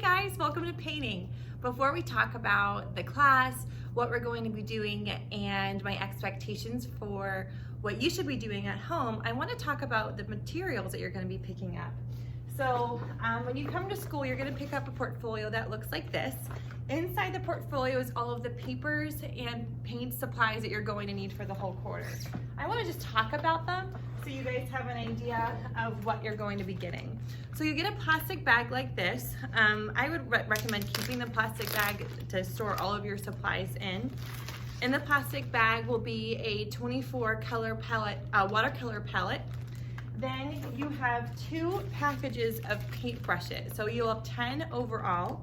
guys, welcome to painting. Before we talk about the class, what we're going to be doing, and my expectations for what you should be doing at home, I want to talk about the materials that you're going to be picking up. So when you come to school, you're going to pick up a portfolio that looks like this. Inside the portfolio is all of the papers and paint supplies that you're going to need for the whole quarter. I want to just talk about them so you guys have an idea of what you're going to be getting. So you get a plastic bag like this. I would recommend keeping the plastic bag to store all of your supplies in. In the plastic bag will be a 24 color palette, watercolor palette. Then you have 2 packages of paint brushes. So you'll have 10 overall.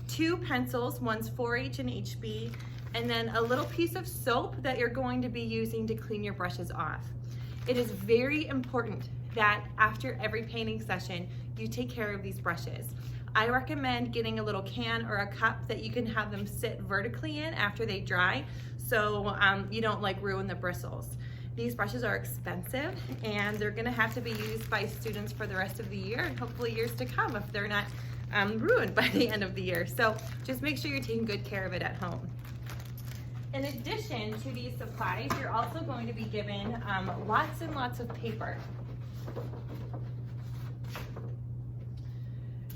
2 pencils, one's 4H and HB, and then a little piece of soap that you're going to be using to clean your brushes off. It is very important that after every painting session, you take care of these brushes. I recommend getting a little can or a cup that you can have them sit vertically in after they dry, so you don't ruin the bristles. These brushes are expensive and they're gonna have to be used by students for the rest of the year and hopefully years to come if they're not ruined by the end of the year. So just make sure you're taking good care of it at home. In addition to these supplies, you're also going to be given lots and lots of paper.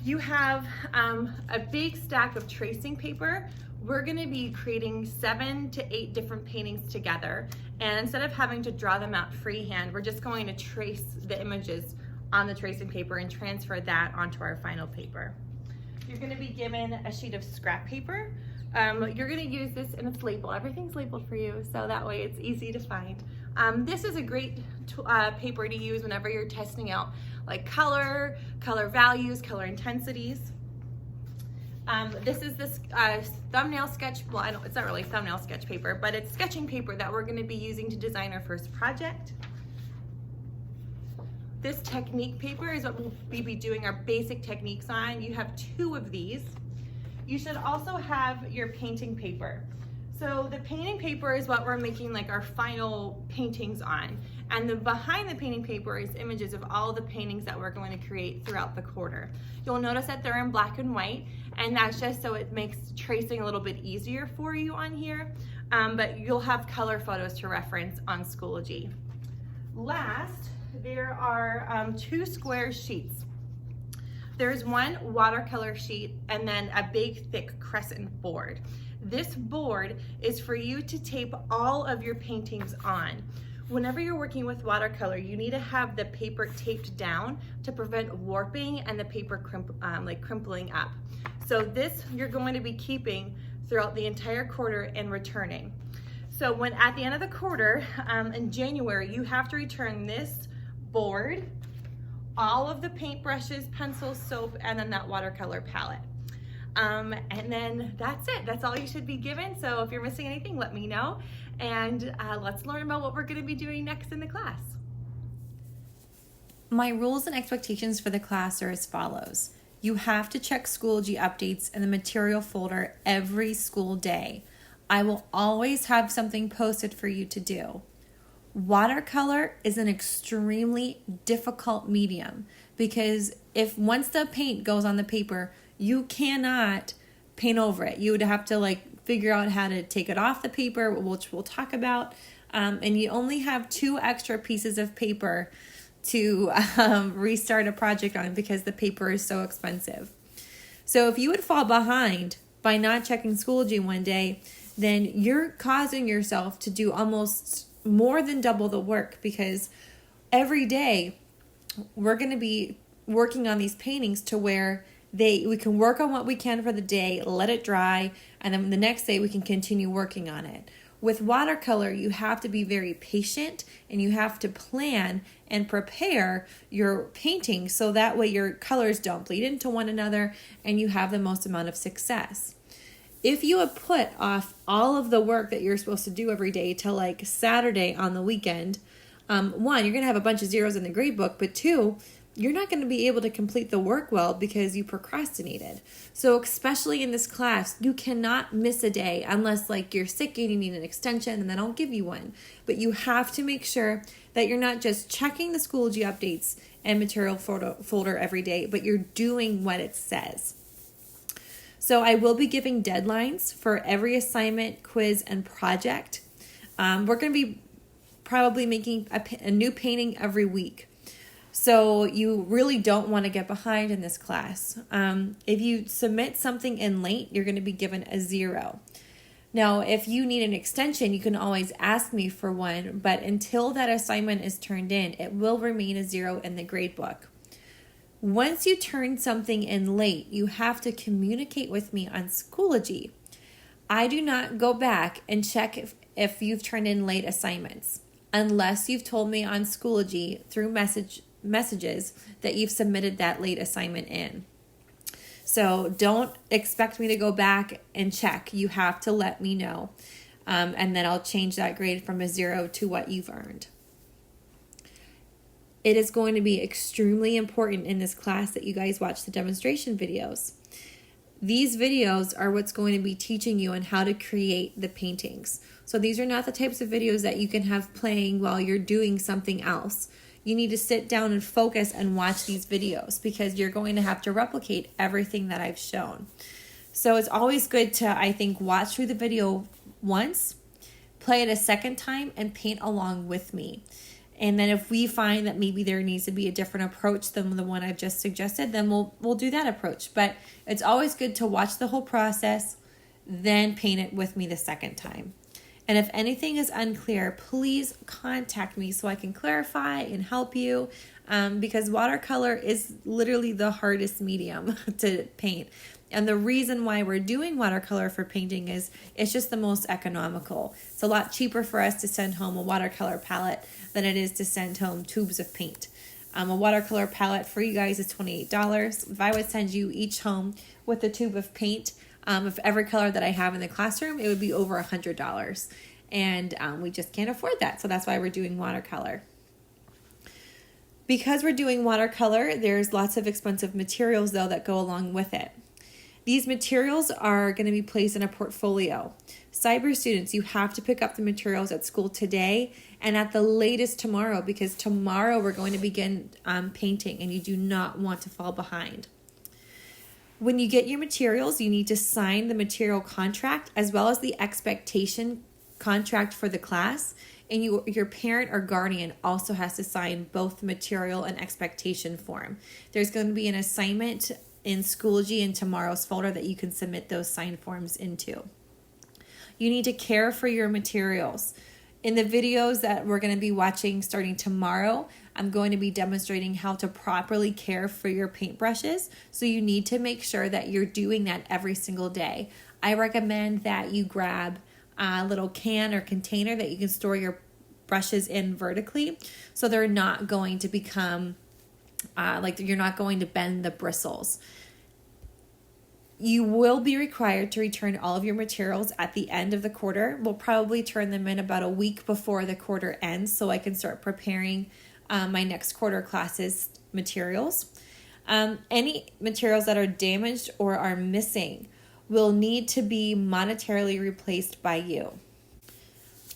You have a big stack of tracing paper. We're going to be creating 7 to 8 different paintings together. And instead of having to draw them out freehand, we're just going to trace the images on the tracing paper and transfer that onto our final paper. You're going to be given a sheet of scrap paper. You're going to use this, and it's labeled. Everything's labeled for you, so that way it's easy to find. This is a great paper to use whenever you're testing out color values, color intensities. This is this thumbnail sketch, well, it's not really thumbnail sketch paper, but it's sketching paper that we're going to be using to design our first project. This technique paper is what we'll be doing our basic techniques on. You have 2 of these. You should also have your painting paper. So the painting paper is what we're making our final paintings on. And then behind the painting paper is images of all the paintings that we're going to create throughout the quarter. You'll notice that they're in black and white, and that's just so it makes tracing a little bit easier for you on here. But you'll have color photos to reference on Schoology. Last, there are 2 square sheets. There's one watercolor sheet and then a big thick crescent board. This board is for you to tape all of your paintings on. Whenever you're working with watercolor, you need to have the paper taped down to prevent warping and the paper crimpling up. So this you're going to be keeping throughout the entire quarter and returning. So when at the end of the quarter, in January, you have to return this board, all of the paint brushes, pencils, soap, and then that watercolor palette. And then that's it. That's all you should be given. So if you're missing anything, let me know. And let's learn about what we're going to be doing next in the class. My rules and expectations for the class are as follows. You have to check Schoology updates in the material folder every school day. I will always have something posted for you to do. Watercolor is an extremely difficult medium because if once the paint goes on the paper, you cannot paint over it. You would have to figure out how to take it off the paper, which we'll talk about. And you only have 2 extra pieces of paper to restart a project on because the paper is so expensive. So if you would fall behind by not checking Schoology one day, then you're causing yourself to do almost more than double the work because every day we're going to be working on these paintings to where we can work on what we can for the day, let it dry, and then the next day we can continue working on it. With watercolor, you have to be very patient and you have to plan and prepare your painting so that way your colors don't bleed into one another and you have the most amount of success. If you would put off all of the work that you're supposed to do every day till Saturday on the weekend, 1, you're going to have a bunch of zeros in the grade book, but 2, you're not going to be able to complete the work well because you procrastinated. So especially in this class, you cannot miss a day unless you're sick and you need an extension and they don't give you one. But you have to make sure that you're not just checking the Schoology updates and material folder every day, but you're doing what it says. So I will be giving deadlines for every assignment, quiz, and project. We're going to be probably making a new painting every week. So you really don't want to get behind in this class. If you submit something in late, you're going to be given a 0. Now, if you need an extension, you can always ask me for one, but until that assignment is turned in, it will remain a 0 in the grade book. Once you turn something in late, you have to communicate with me on Schoology. I do not go back and check if you've turned in late assignments unless you've told me on Schoology through messages that you've submitted that late assignment in. So don't expect me to go back and check. You have to let me know. And then I'll change that grade from a 0 to what you've earned. It is going to be extremely important in this class that you guys watch the demonstration videos. These videos are what's going to be teaching you on how to create the paintings. So these are not the types of videos that you can have playing while you're doing something else. You need to sit down and focus and watch these videos because you're going to have to replicate everything that I've shown. So it's always good to, I think, watch through the video once, play it a second time, and paint along with me. And then if we find that maybe there needs to be a different approach than the one I've just suggested, then we'll do that approach. But it's always good to watch the whole process, then paint it with me the second time. And if anything is unclear, please contact me so I can clarify and help you, because watercolor is literally the hardest medium to paint. And the reason why we're doing watercolor for painting is it's just the most economical. It's a lot cheaper for us to send home a watercolor palette than it is to send home tubes of paint. A watercolor palette for you guys is $28. If I would send you each home with a tube of paint, of every color that I have in the classroom, it would be over $100. And we just can't afford that. So that's why we're doing watercolor. Because we're doing watercolor, there's lots of expensive materials, though, that go along with it. These materials are going to be placed in a portfolio. Cyber students, you have to pick up the materials at school today and at the latest tomorrow, because tomorrow we're going to begin painting and you do not want to fall behind. When you get your materials, you need to sign the material contract as well as the expectation contract for the class. And your parent or guardian also has to sign both the material and expectation form. There's going to be an assignment in Schoology in tomorrow's folder that you can submit those signed forms into. You need to care for your materials. In the videos that we're going to be watching starting tomorrow, I'm going to be demonstrating how to properly care for your paintbrushes. So you need to make sure that you're doing that every single day. I recommend that you grab a little can or container that you can store your brushes in vertically, so they're not going to become you're not going to bend the bristles. You will be required to return all of your materials at the end of the quarter. We'll probably turn them in about a week before the quarter ends so I can start preparing my next quarter classes materials. Any materials that are damaged or are missing will need to be monetarily replaced by you.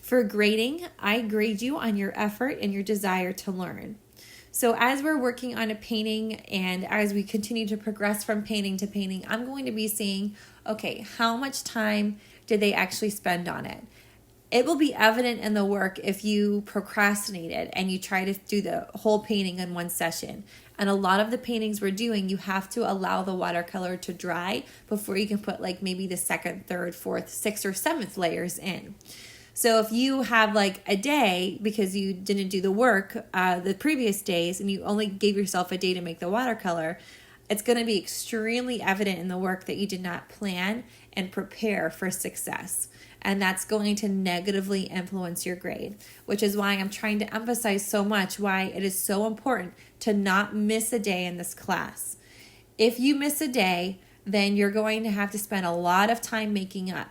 For grading, I grade you on your effort and your desire to learn. So as we're working on a painting and as we continue to progress from painting to painting, I'm going to be seeing, okay, how much time did they actually spend on it? It will be evident in the work if you procrastinated and you try to do the whole painting in one session. And a lot of the paintings we're doing, you have to allow the watercolor to dry before you can put like maybe the second, third, fourth, sixth, or seventh layers in. So if you have like a day because you didn't do the work the previous days and you only gave yourself a day to make the watercolor, it's going to be extremely evident in the work that you did not plan and prepare for success. And that's going to negatively influence your grade, which is why I'm trying to emphasize so much why it is so important to not miss a day in this class. If you miss a day, then you're going to have to spend a lot of time making up.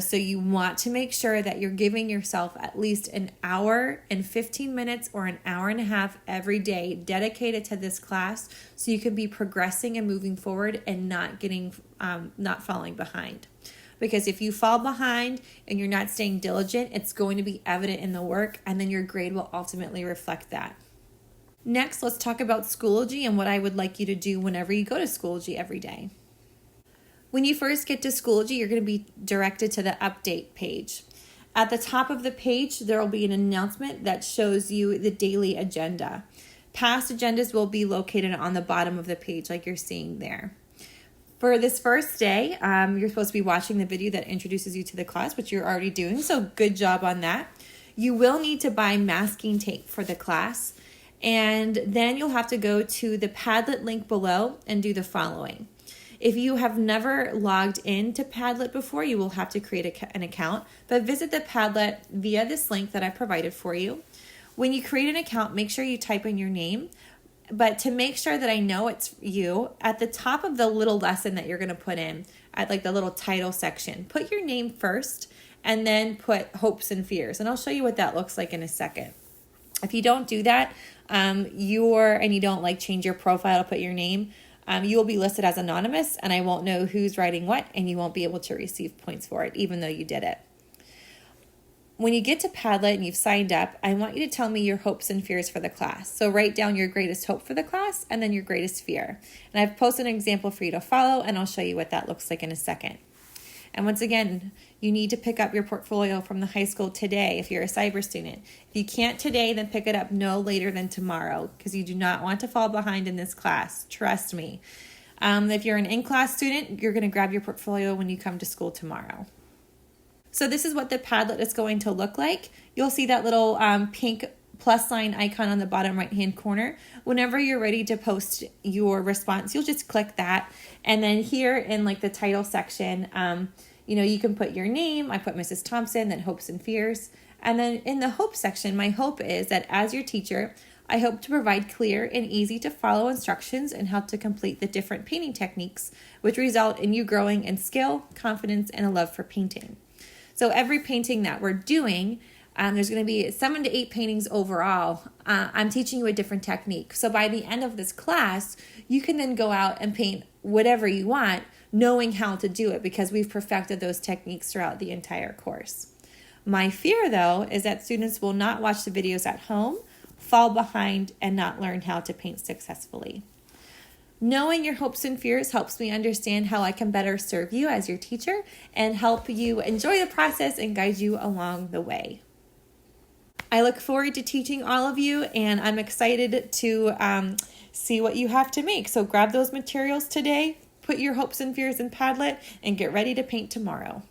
So you want to make sure that you're giving yourself at least an hour and 15 minutes or an hour and a half every day dedicated to this class so you can be progressing and moving forward and not falling behind. Because if you fall behind and you're not staying diligent, it's going to be evident in the work, and then your grade will ultimately reflect that. Next, let's talk about Schoology and what I would like you to do whenever you go to Schoology every day. When you first get to Schoology, you're going to be directed to the update page. At the top of the page, there will be an announcement that shows you the daily agenda. Past agendas will be located on the bottom of the page like you're seeing there. For this first day, you're supposed to be watching the video that introduces you to the class, which you're already doing, so good job on that. You will need to buy masking tape for the class, and then you'll have to go to the Padlet link below and do the following. If you have never logged into Padlet before, you will have to create an account, but visit the Padlet via this link that I provided for you. When you create an account, make sure you type in your name, but to make sure that I know it's you, at the top of the little lesson that you're going to put in, at like the little title section, put your name first and then put hopes and fears, and I'll show you what that looks like in a second. If you don't do that, and you don't like change your profile to put your name, you will be listed as anonymous, and I won't know who's writing what, and you won't be able to receive points for it, even though you did it. When you get to Padlet and you've signed up, I want you to tell me your hopes and fears for the class. So write down your greatest hope for the class and then your greatest fear. And I've posted an example for you to follow, and I'll show you what that looks like in a second. And once again, you need to pick up your portfolio from the high school today if you're a cyber student. If you can't today, then pick it up no later than tomorrow, because you do not want to fall behind in this class. Trust me. If you're an in-class student, you're going to grab your portfolio when you come to school tomorrow. So this is what the Padlet is going to look like. You'll see that little pink plus sign icon on the bottom right-hand corner. Whenever you're ready to post your response, you'll just click that. And then here in like the title section, you can put your name. I put Mrs. Thompson, then hopes and fears. And then in the hope section, my hope is that as your teacher, I hope to provide clear and easy to follow instructions and help to complete the different painting techniques, which result in you growing in skill, confidence, and a love for painting. So every painting that we're doing, there's going to be 7 to 8 paintings overall. I'm teaching you a different technique. So by the end of this class, you can then go out and paint whatever you want, knowing how to do it, because we've perfected those techniques throughout the entire course. My fear, though, is that students will not watch the videos at home, fall behind, and not learn how to paint successfully. Knowing your hopes and fears helps me understand how I can better serve you as your teacher and help you enjoy the process and guide you along the way. I look forward to teaching all of you, and I'm excited to see what you have to make. So grab those materials today, put your hopes and fears in Padlet, and get ready to paint tomorrow.